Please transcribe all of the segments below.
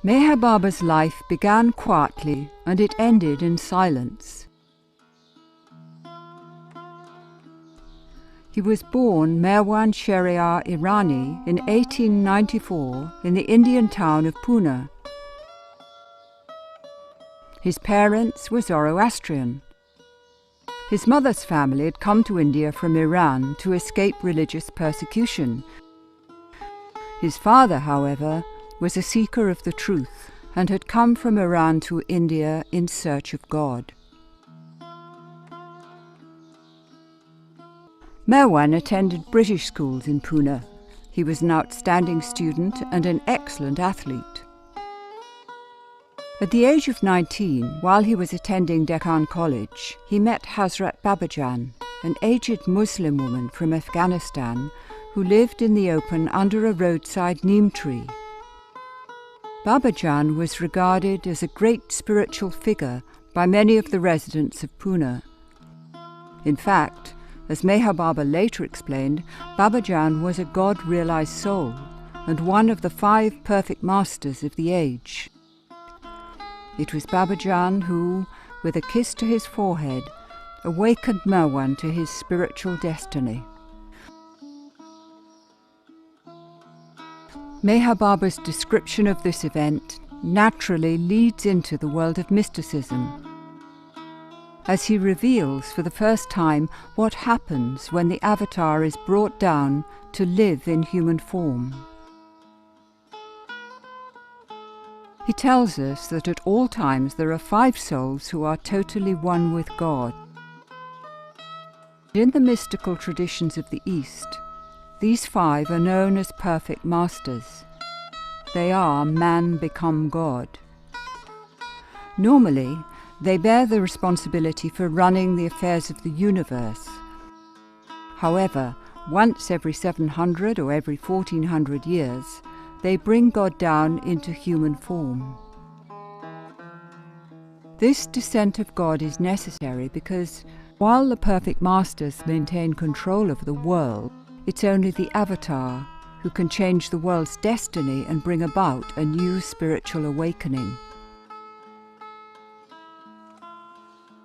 Meher Baba's life began quietly and it ended in silence. He was born Merwan Shehryar Irani in 1894 in the Indian town of Pune. His parents were Zoroastrian. His mother's family had come to India from Iran to escape religious persecution. His father, however, was a seeker of the truth and had come from Iran to India in search of God. Merwan attended British schools in Pune. He was an outstanding student and an excellent athlete. At the age of 19, while he was attending Deccan College, he met Hazrat Babajan, an aged Muslim woman from Afghanistan who lived in the open under a roadside neem tree. Babajan was regarded as a great spiritual figure by many of the residents of Pune. In fact, as Meher Baba later explained, Babajan was a God-realized soul and one of the 5 perfect masters of the age. It was Babajan who, with a kiss to his forehead, awakened Merwan to his spiritual destiny. Meher Baba's description of this event naturally leads into the world of mysticism, as he reveals for the first time what happens when the avatar is brought down to live in human form. He tells us that at all times there are 5 souls who are totally one with God. In the mystical traditions of the East, these 5 are known as perfect masters. They are man become God. Normally, they bear the responsibility for running the affairs of the universe. However, once every 700 or every 1400 years, they bring God down into human form. This descent of God is necessary because, while the perfect masters maintain control of the world, it's only the avatar who can change the world's destiny and bring about a new spiritual awakening.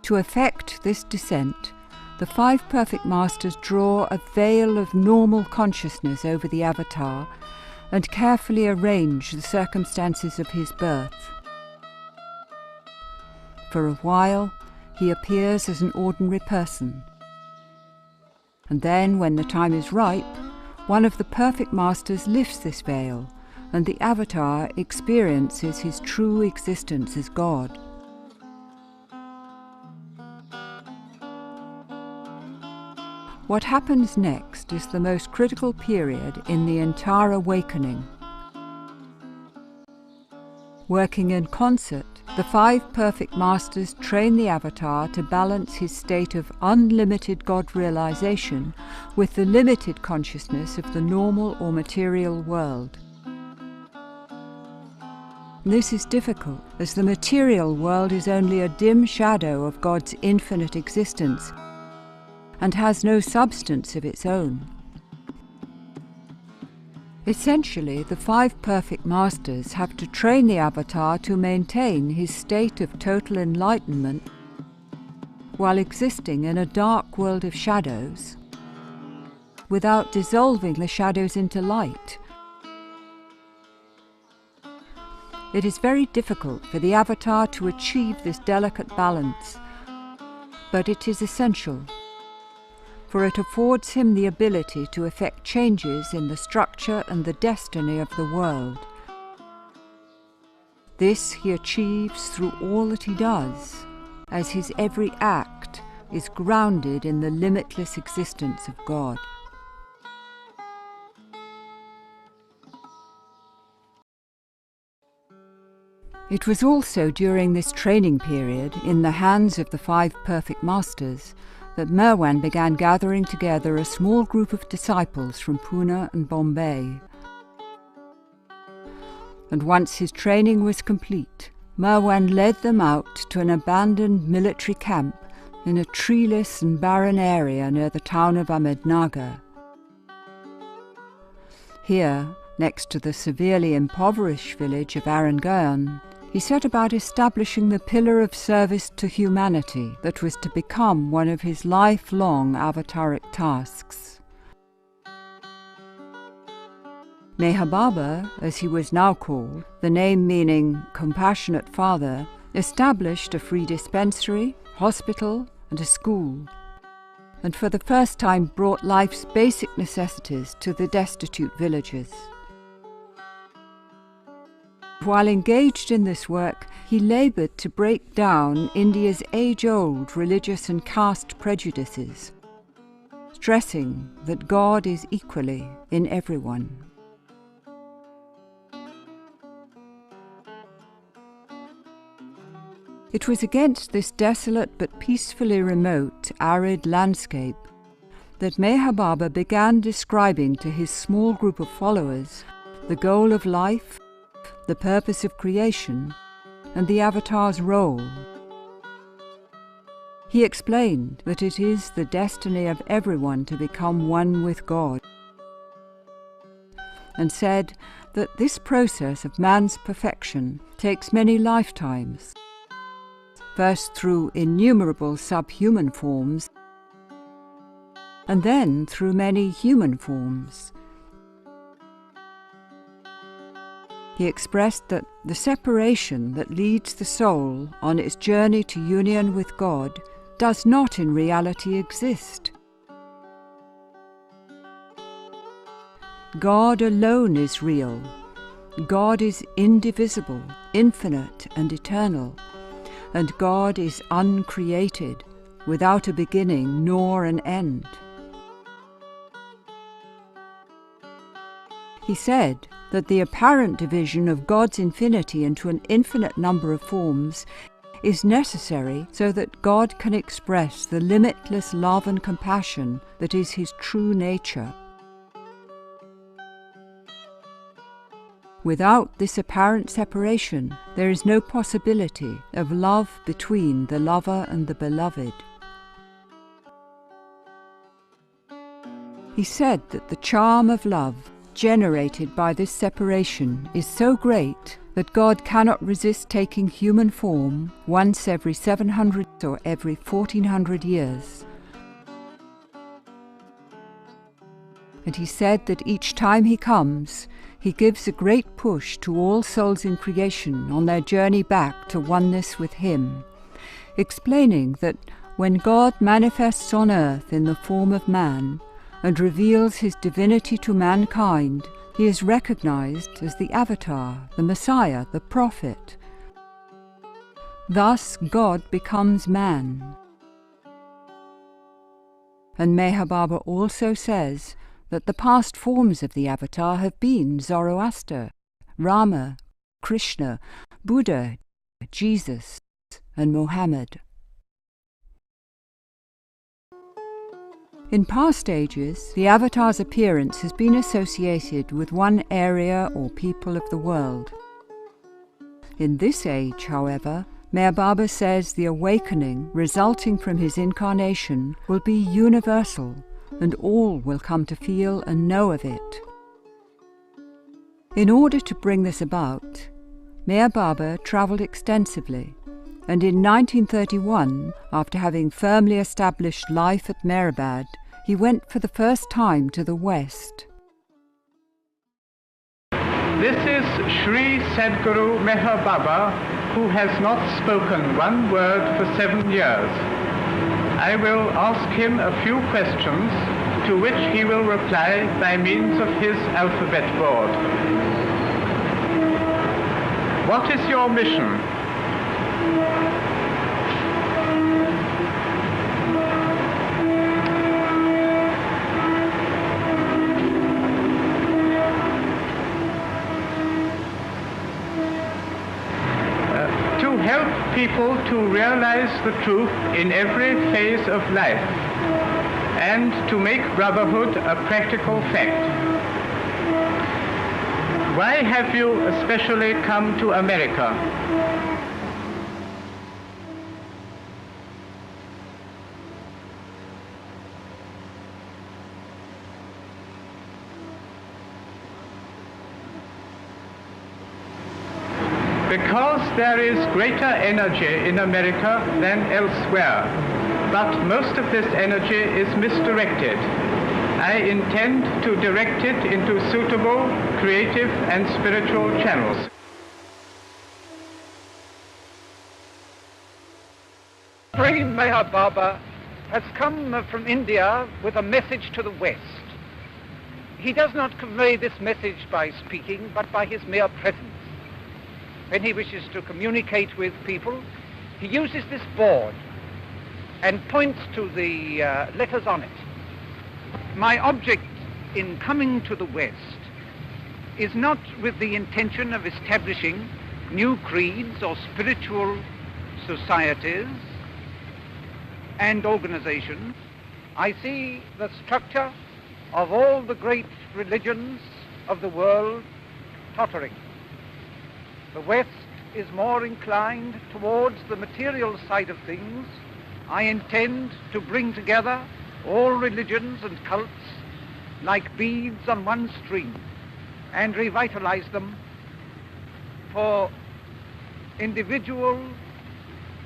To effect this descent, the 5 perfect masters draw a veil of normal consciousness over the avatar and carefully arrange the circumstances of his birth. For a while, he appears as an ordinary person. And then, when the time is ripe, one of the perfect masters lifts this veil, and the avatar experiences his true existence as God. What happens next is the most critical period in the entire awakening. Working in concert, the 5 perfect masters train the avatar to balance his state of unlimited God realization with the limited consciousness of the normal or material world. This is difficult, as the material world is only a dim shadow of God's infinite existence and has no substance of its own. Essentially, the 5 perfect masters have to train the avatar to maintain his state of total enlightenment while existing in a dark world of shadows, without dissolving the shadows into light. It is very difficult for the avatar to achieve this delicate balance, but it is essential, for it affords him the ability to effect changes in the structure and the destiny of the world. This he achieves through all that he does, as his every act is grounded in the limitless existence of God. It was also during this training period, in the hands of the 5 perfect masters, that Merwan began gathering together a small group of disciples from Pune and Bombay. And once his training was complete, Merwan led them out to an abandoned military camp in a treeless and barren area near the town of Ahmednagar. Here, next to the severely impoverished village of Aranguern, he set about establishing the pillar of service to humanity that was to become one of his lifelong avataric tasks. Meher Baba, as he was now called, the name meaning compassionate father, established a free dispensary, hospital, and a school, and for the first time brought life's basic necessities to the destitute villagers. While engaged in this work, he laboured to break down India's age-old religious and caste prejudices, stressing that God is equally in everyone. It was against this desolate but peacefully remote, arid landscape that Meher Baba began describing to his small group of followers the goal of life, the purpose of creation, and the avatar's role. He explained that it is the destiny of everyone to become one with God, and said that this process of man's perfection takes many lifetimes, first through innumerable subhuman forms, and then through many human forms. He expressed that the separation that leads the soul on its journey to union with God does not in reality exist. God alone is real. God is indivisible, infinite, and eternal. And God is uncreated, without a beginning nor an end. He said that the apparent division of God's infinity into an infinite number of forms is necessary so that God can express the limitless love and compassion that is his true nature. Without this apparent separation, there is no possibility of love between the lover and the beloved. He said that the charm of love generated by this separation is so great that God cannot resist taking human form once every 700 or every 1400 years. And he said that each time he comes, he gives a great push to all souls in creation on their journey back to oneness with him, explaining that when God manifests on earth in the form of man and reveals his divinity to mankind, he is recognized as the Avatar, the Messiah, the Prophet. Thus God becomes man. And Meher Baba also says that the past forms of the Avatar have been Zoroaster, Rama, Krishna, Buddha, Jesus, and Mohammed. In past ages, the Avatar's appearance has been associated with one area or people of the world. In this age, however, Meher Baba says the awakening resulting from his incarnation will be universal, and all will come to feel and know of it. In order to bring this about, Meher Baba travelled extensively, and in 1931, after having firmly established life at Mehrabad, he went for the first time to the West. This is Sri Sadhguru Meher Baba, who has not spoken one word for 7 years. I will ask him a few questions to which he will reply by means of his alphabet board. What is your mission? To help people to realize the truth in every phase of life, and to make brotherhood a practical fact. Why have you especially come to America? because there is greater energy in America than elsewhere, but most of this energy is misdirected. I intend to direct it into suitable, creative, and spiritual channels. Prem Meher Baba has come from India with a message to the West. He does not convey this message by speaking, but by his mere presence. When he wishes to communicate with people, he uses this board and points to the letters on it. My object in coming to the West is not with the intention of establishing new creeds or spiritual societies and organizations. I see the structure of all the great religions of the world tottering. The West is more inclined towards the material side of things. I intend to bring together all religions and cults like beads on one string and revitalize them for individual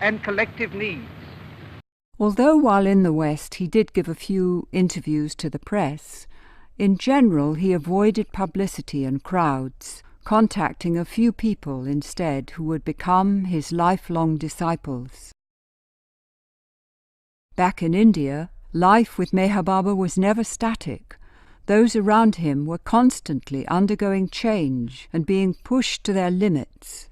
and collective needs. Although while in the West he did give a few interviews to the press, in general he avoided publicity and crowds, contacting a few people instead who would become his lifelong disciples. Back in India, life with Meher Baba was never static. Those around him were constantly undergoing change and being pushed to their limits.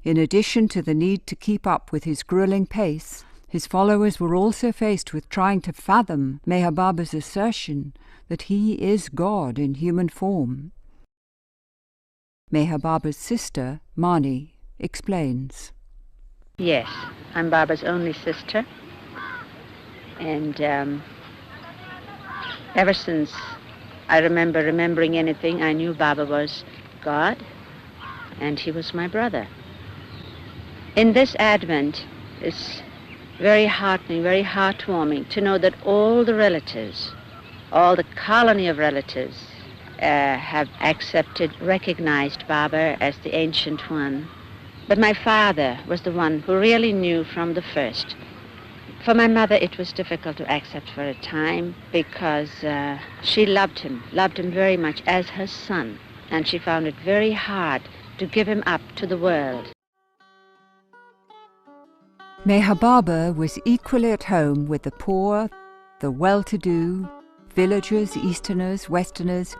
In addition to the need to keep up with his grueling pace, his followers were also faced with trying to fathom Meher Baba's assertion that he is God in human form. Meher Baba's sister, Mani, explains. Yes, I'm Baba's only sister. And ever since I remembering anything, I knew Baba was God, and he was my brother. In this Advent, it's very heartening, very heartwarming to know that all the relatives, all the colony of relatives, have recognized Baba as the Ancient One. But my father was the one who really knew from the first. For my mother, it was difficult to accept for a time because she loved him very much as her son, and she found it very hard to give him up to the world. Meher Baba was equally at home with the poor, the well-to-do, villagers, Easterners, Westerners,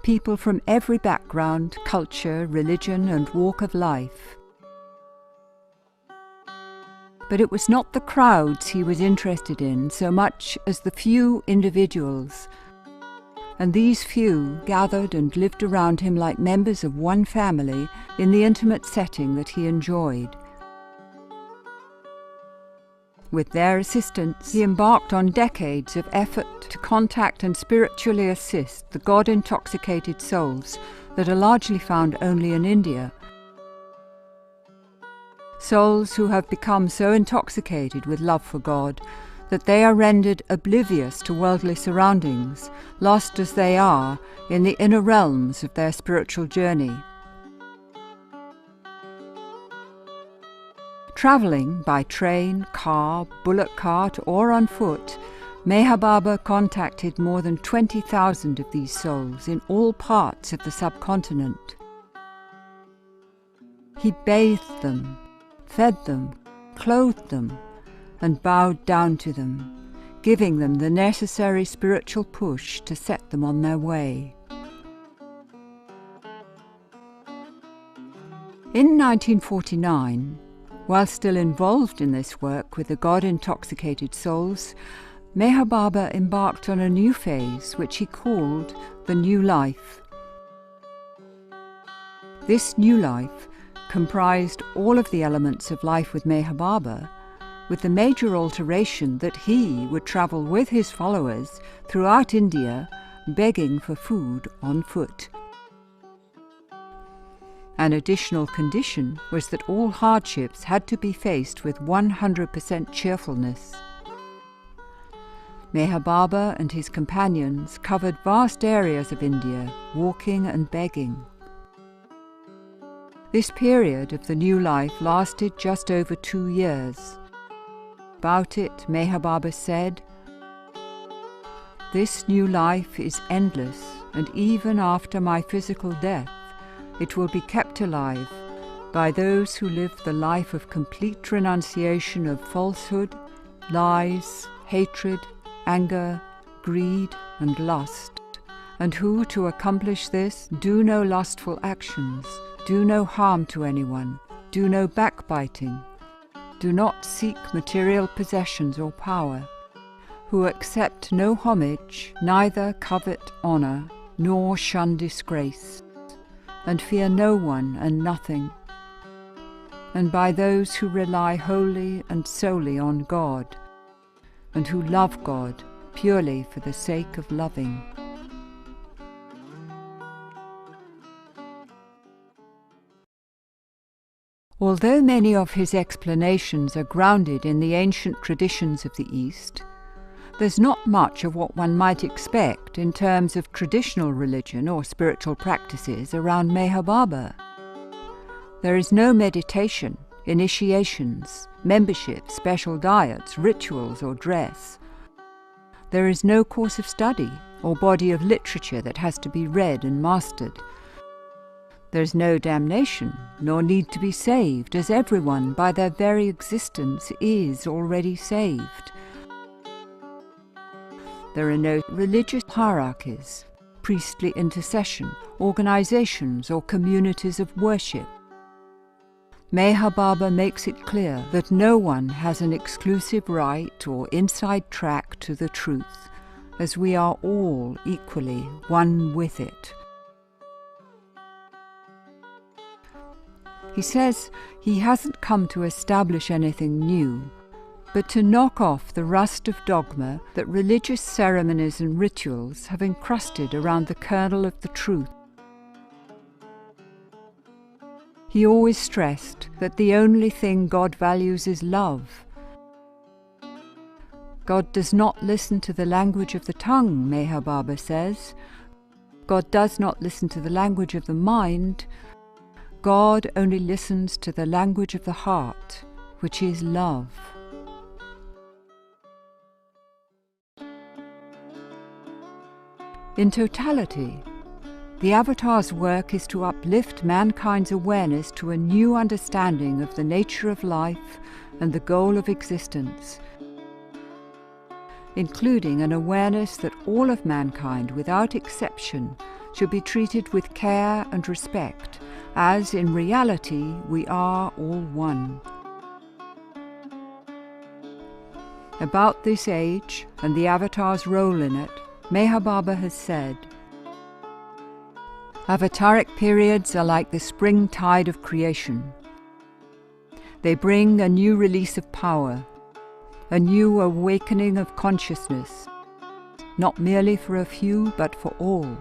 people from every background, culture, religion, and walk of life. But it was not the crowds he was interested in so much as the few individuals, and these few gathered and lived around him like members of one family in the intimate setting that he enjoyed. With their assistance, he embarked on decades of effort to contact and spiritually assist the God-intoxicated souls that are largely found only in India. Souls who have become so intoxicated with love for God that they are rendered oblivious to worldly surroundings, lost as they are in the inner realms of their spiritual journey. Travelling by train, car, bullock cart or on foot, Meher Baba contacted more than 20,000 of these souls in all parts of the subcontinent. He bathed them, fed them, clothed them, and bowed down to them, giving them the necessary spiritual push to set them on their way. In 1949, while still involved in this work with the God-intoxicated souls, Meher Baba embarked on a new phase which he called the New Life. This new life comprised all of the elements of life with Meher Baba, with the major alteration that he would travel with his followers throughout India, begging for food on foot. An additional condition was that all hardships had to be faced with 100% cheerfulness. Meher Baba and his companions covered vast areas of India, walking and begging. This period of the new life lasted just over 2 years. About it, Meher Baba said, "This new life is endless, and even after my physical death, it will be kept alive by those who live the life of complete renunciation of falsehood, lies, hatred, anger, greed, and lust, and who, to accomplish this, do no lustful actions, do no harm to anyone, do no backbiting, do not seek material possessions or power, who accept no homage, neither covet honor, nor shun disgrace, and fear no one and nothing, and by those who rely wholly and solely on God, and who love God purely for the sake of loving." Although many of his explanations are grounded in the ancient traditions of the East, there's not much of what one might expect in terms of traditional religion or spiritual practices around Meher Baba. There is no meditation, initiations, membership, special diets, rituals, or dress. There is no course of study or body of literature that has to be read and mastered. There is no damnation, nor need to be saved, as everyone, by their very existence, is already saved. There are no religious hierarchies, priestly intercession, organizations, or communities of worship. Meher Baba makes it clear that no one has an exclusive right or inside track to the truth, as we are all equally one with it. He says he hasn't come to establish anything new, but to knock off the rust of dogma that religious ceremonies and rituals have encrusted around the kernel of the truth. He always stressed that the only thing God values is love. God does not listen to the language of the tongue, Meher Baba says. God does not listen to the language of the mind. God only listens to the language of the heart, which is love. In totality, the Avatar's work is to uplift mankind's awareness to a new understanding of the nature of life and the goal of existence, including an awareness that all of mankind, without exception, should be treated with care and respect, as in reality we are all one. About this age and the Avatar's role in it, Meher Baba has said, "Avataric periods are like the spring tide of creation. They bring a new release of power, a new awakening of consciousness, not merely for a few, but for all.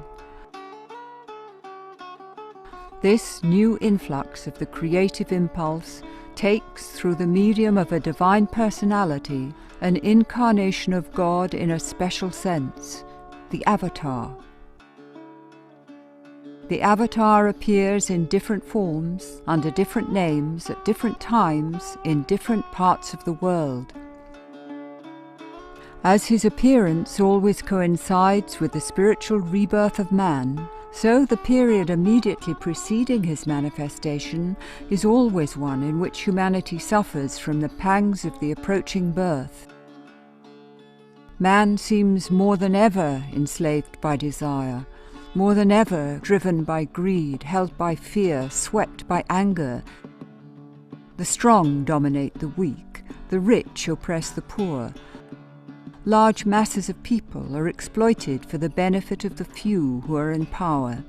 This new influx of the creative impulse takes, through the medium of a divine personality, an incarnation of God in a special sense, the Avatar. The Avatar appears in different forms, under different names, at different times, in different parts of the world. As his appearance always coincides with the spiritual rebirth of man, so the period immediately preceding his manifestation is always one in which humanity suffers from the pangs of the approaching birth. Man seems more than ever enslaved by desire, more than ever driven by greed, held by fear, swept by anger. The strong dominate the weak, the rich oppress the poor. Large masses of people are exploited for the benefit of the few who are in power.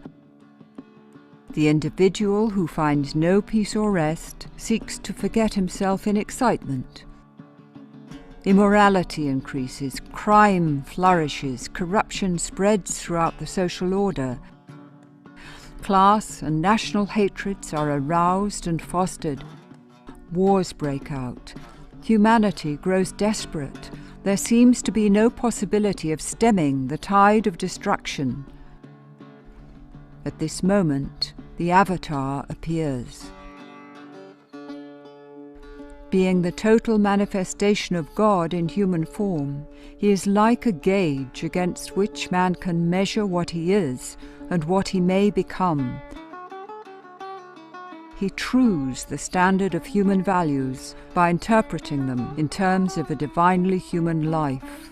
The individual who finds no peace or rest seeks to forget himself in excitement. Immorality increases, crime flourishes, corruption spreads throughout the social order. Class and national hatreds are aroused and fostered. Wars break out. Humanity grows desperate. There seems to be no possibility of stemming the tide of destruction. At this moment, the Avatar appears. Being the total manifestation of God in human form, he is like a gauge against which man can measure what he is and what he may become. He trues the standard of human values by interpreting them in terms of a divinely human life.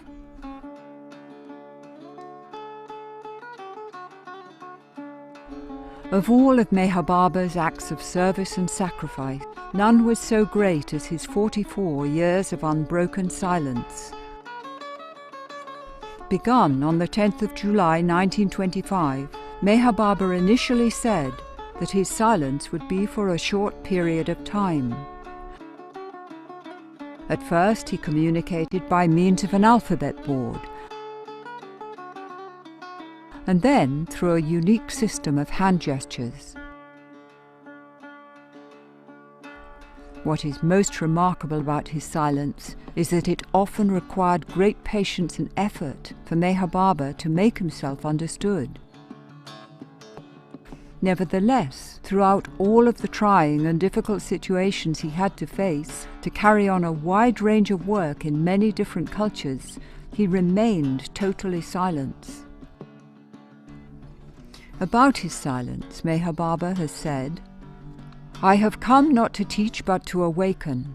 Of all of Meher Baba's acts of service and sacrifice, none was so great as his 44 years of unbroken silence. Begun on the 10th of July 1925, Meher Baba initially said that his silence would be for a short period of time. At first he communicated by means of an alphabet board, and then through a unique system of hand gestures. What is most remarkable about his silence is that it often required great patience and effort for Meher Baba to make himself understood. Nevertheless, throughout all of the trying and difficult situations he had to face to carry on a wide range of work in many different cultures, he remained totally silent. About his silence, Meher Baba has said, "I have come not to teach but to awaken.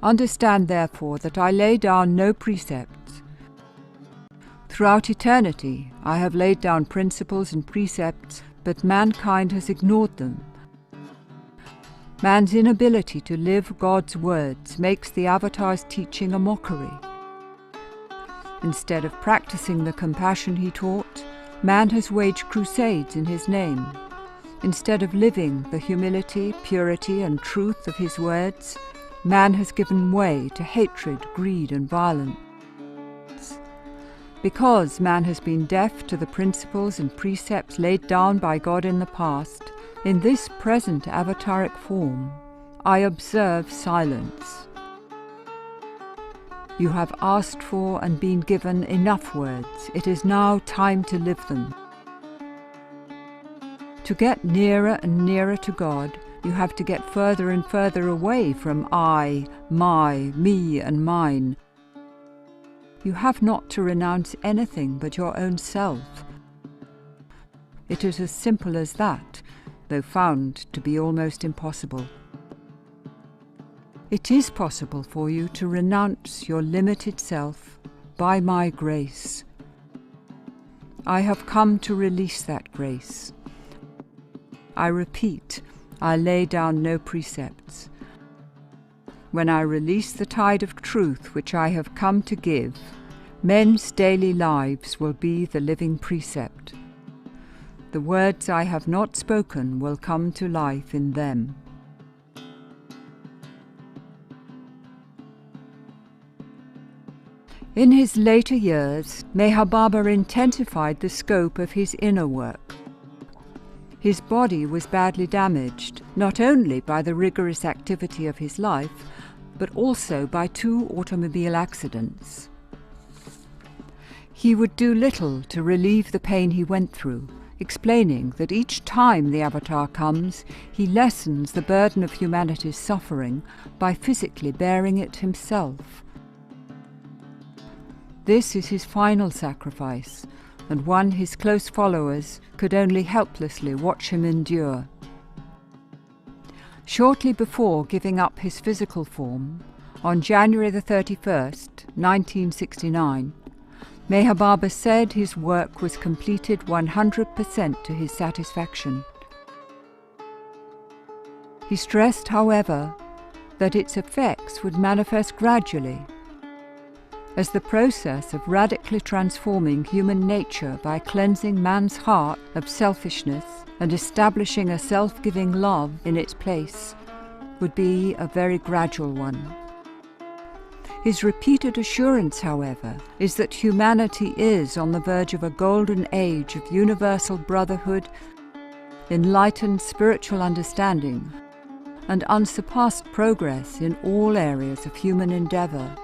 Understand therefore that I lay down no precepts. Throughout eternity I have laid down principles and precepts, but mankind has ignored them. Man's inability to live God's words makes the Avatar's teaching a mockery. Instead of practicing the compassion he taught, man has waged crusades in his name. Instead of living the humility, purity, and truth of his words, man has given way to hatred, greed, and violence. Because man has been deaf to the principles and precepts laid down by God in the past, in this present avataric form, I observe silence. You have asked for and been given enough words. It is now time to live them. To get nearer and nearer to God, you have to get further and further away from I, my, me, and mine. You have not to renounce anything but your own self. It is as simple as that, though found to be almost impossible. It is possible for you to renounce your limited self by my grace. I have come to release that grace. I repeat, I lay down no precepts. When I release the tide of truth which I have come to give, men's daily lives will be the living precept. The words I have not spoken will come to life in them. In his later years, Meher Baba intensified the scope of his inner work. His body was badly damaged, not only by the rigorous activity of his life, but also by 2 automobile accidents. He would do little to relieve the pain he went through, explaining that each time the Avatar comes, he lessens the burden of humanity's suffering by physically bearing it himself. This is his final sacrifice, and one his close followers could only helplessly watch him endure. Shortly before giving up his physical form, on January the 31st, 1969, Meher Baba said his work was completed 100% to his satisfaction. He stressed, however, that its effects would manifest gradually, as the process of radically transforming human nature by cleansing man's heart of selfishness and establishing a self-giving love in its place would be a very gradual one. His repeated assurance, however, is that humanity is on the verge of a golden age of universal brotherhood, enlightened spiritual understanding, and unsurpassed progress in all areas of human endeavor.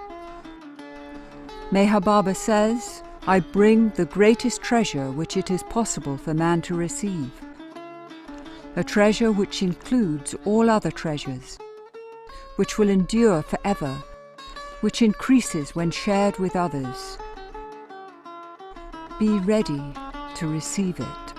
Meher Baba says, I bring the greatest treasure which it is possible for man to receive. a treasure which includes all other treasures, which will endure forever, which increases when shared with others. Be ready to receive it.